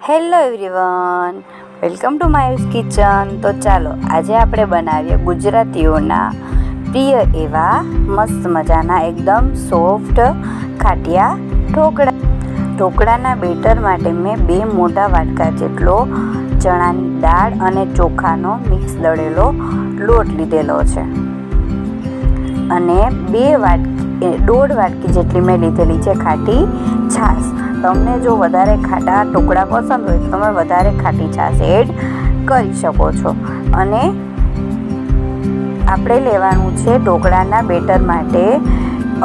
Hello everyone, welcome to માયુસ kitchen. તો ચાલો આજે આપણે બનાવીએ ગુજરાતીઓના પ્રિય એવા મસ્ત મજાના એકદમ સોફ્ટ ખાટિયા ઢોકળા. ઢોકળાના બેટર માટે મેં 2 મોટા વાટકા જેટલો ચણાની દાળ અને ચોખાનો મિક્સ દળેલો લોટ લીધેલો છે અને 1.5 વાટકી જેટલી મેં લીધેલી છે ખાટી છાશ. તમને જો વધારે ખાટા ઢોકળા પસંદ હોય તો તમે વધારે ખાટી છાશ એડ કરી શકો છો. અને આપણે લેવાનું છે ઢોકળાના બેટર માટે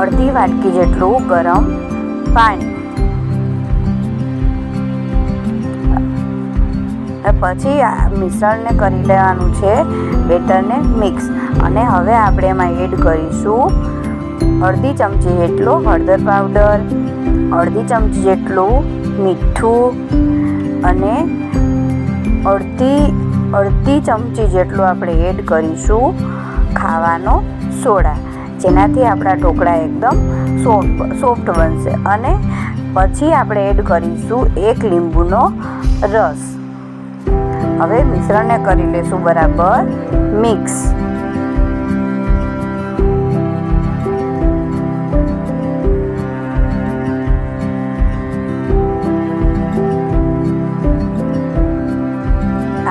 1/2 વાટકી જેટલું ગરમ પાણી. પછી આ મિશ્રણને કરી લેવાનું છે બેટરને મિક્સ. અને હવે આપણે એમાં એડ કરીશું અડધી ચમચી જેટલો હળદર પાવડર, અડધી ચમચી જેટલું મીઠું અને અડધી ચમચી જેટલું આપણે એડ કરીશું ખાવાનો સોડા, જેનાથી આપણા ઢોકળા એકદમ સોફ્ટ બનશે. અને પછી આપણે એડ કરીશું 1 લીંબુનો રસ. હવે મિશ્રણને કરી લેશું બરાબર મિક્સ.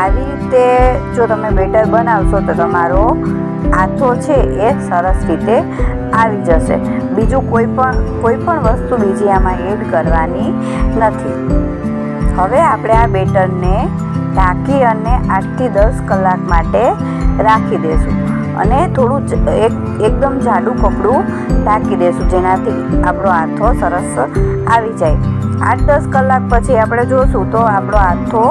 આવી રીતે જો તમે બેટર બનાવશો તો તમારો આથો છે એ સરસ રીતે આવી જશે. બીજું કોઈ પણ વસ્તુ બીજી આમાં એડ કરવાની નથી. હવે આપણે આ બેટરને ઢાંકી અને 8 થી 10 કલાક માટે રાખી દઈશું અને થોડું એકદમ જાડું કપડું ઢાંકી દઈશું, જેનાથી આપણો આથો સરસ આવી જાય. 8-10 કલાક પછી આપણે જોશું તો આપણો આથો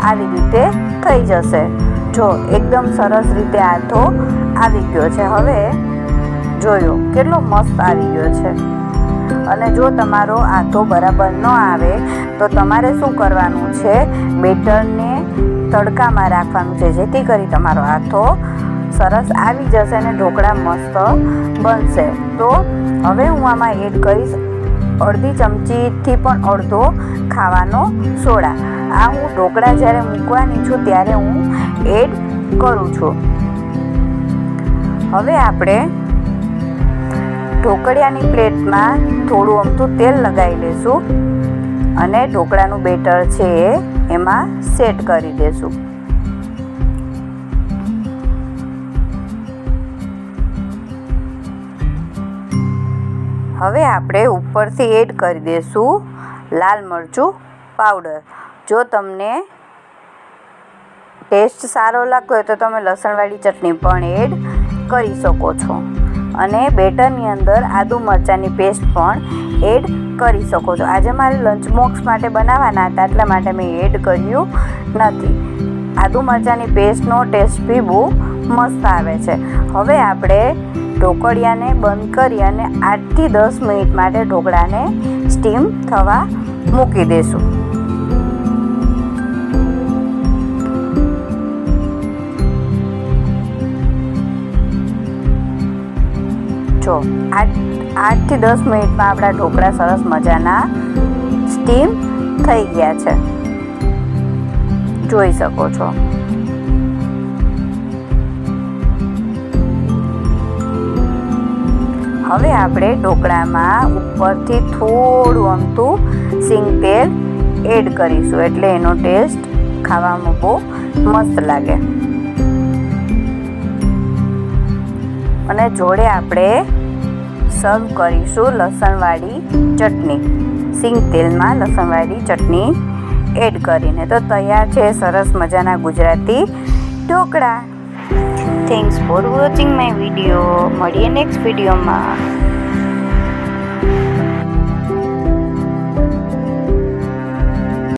આવી રીતે થઈ જશે. જો એકદમ સરસ રીતે આથો આવી ગયો છે. હવે જોયો કેટલો મસ્ત આવી ગયો છે. અને જો તમારો આથો બરાબર ન આવે તો તમારે શું કરવાનું છે, બેટરને તડકામાં રાખવાનું છે, જેથી કરી તમારો આથો સરસ આવી જશે અને ઢોકળા મસ્ત બનશે. તો હવે હું આમાં એડ કરીશ અડધી ચમચીથી પણ અડધો ખાવાનો સોડા. આ હું ઢોકળા જ્યારે મૂકવાની છું ત્યારે હું એડ કરું છું. હવે આપણે ઢોકળિયાની પ્લેટમાં થોડું અમથું તેલ લગાવી લઈશું અને ઢોકળાનું બેટર છે એમાં સેટ કરી દઈશું. હવે આપણે ઉપરથી એડ કરી દઈશું લાલ મરચું પાવડર. જો તમને ટેસ્ટ સારો લાગતો હોય તો તમે લસણવાળી ચટણી પણ એડ કરી શકો છો. અને બેટરની અંદર આદુ મરચાંની પેસ્ટ પણ એડ કરી શકો છો. આજે મારે લંચ બોક્સ માટે બનાવવાના હતા, એટલા માટે મેં એડ કર્યું નથી. આદુ મરચાંની પેસ્ટનો ટેસ્ટ બી બહુ મસ્ત આવે છે. હવે આપણે ઢોકળિયાને બંધ કરી અને 8 થી 10 મિનિટ માટે ઢોકળાને સ્ટીમ થવા મૂકી દઈશું. જો 8 થી 10 મિનિટમાં આપણા ઢોકળા સરસ મજાના સ્ટીમ થઈ ગયા છે, જોઈ શકો છો. હવે આપણે ઢોકળામાં ઉપરથી થોડું અમથું સિંગ તેલ એડ કરીશું, એટલે એનો ટેસ્ટ ખાવામાં બહુ મસ્ત લાગે. અને જોડે આપણે સર્વ કરીશું લસણવાળી ચટણી. સિંગ તેલમાં લસણવાળી ચટણી એડ કરીને. તો તૈયાર છે સરસ મજાના Gujarati dhokla. Thanks for watching my video. મળીએ નેક્સ્ટ વિડીયોમાં.